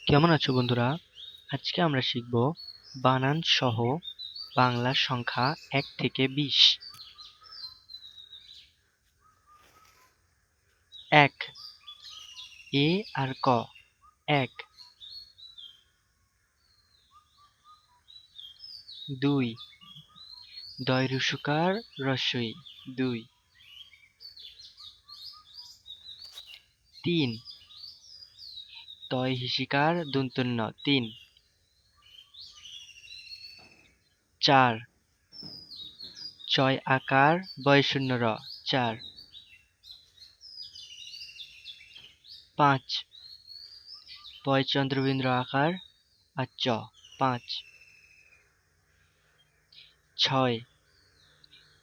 কেমন আছো বন্ধুরা? আজকে আমরা শিখব বানান সহ বাংলা সংখ্যা ১ থেকে ২০। ১ এ আর ক, এক। ২ দয় রুসুকার রস্বই, দুই। ৩ তয় হিসিকার দন্তন্য, তিন। ৪ চয় আকার বয়শূন্য র, চার। ৫ পয় চন্দ্রবিন্দু আকার আর চ, পাঁচ। ৬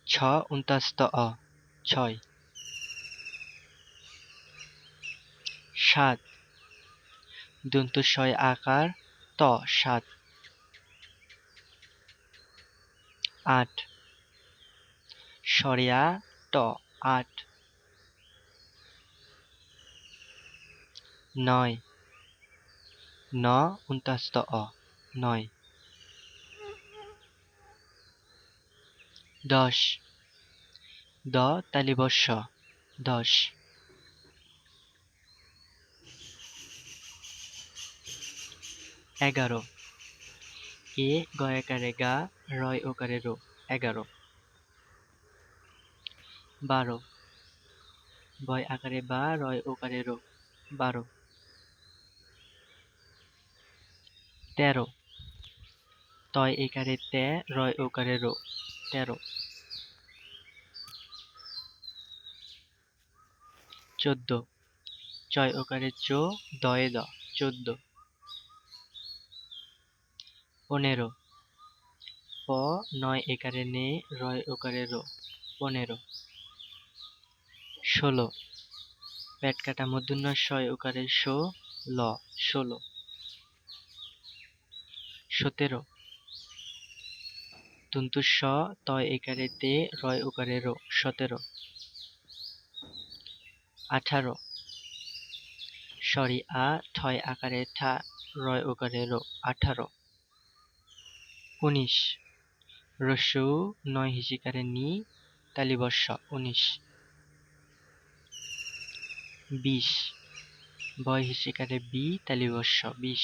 ছ উন্তস্ত অ, ছয়। ৭ দন্তস্বয় আকার ত, সাত। ৮ সরিয়া ট, আট। ৯ ন উন্তস্ত অ, নয়। ১০ দ তালিবস্য, দশ। ১১ এ গয়াকারে গা, রয় ওকারে রো, ১১। ১২ বয় আকারে বা, রয় ওকারে রো, ১২। ১৩ তয় একারে তে, রয় ওকারে রো, ১৩। ১৪ চয় ওকারে চো, দয়ে দ, ১৪। ১৫ প নয় একারে নে, রয় ওকারে রো, ১৫। ১৬ পেট কাটা মূর্ধন্য শয় ওকারে শো, ল, ১৬। ১৭ তন্তু স তয় একারে তে, রয় ওকারে রো, ১৭। ১৮ সরি আ ঠয় আকারে ঠা, রয় ওকারে রো, ১৮। ১৯ রস্যৌ নয় হিসিকারে নি, তালিবস্য, ১৯। ২০ বয় হিসিকারে বি, তালিবস্য, ২০।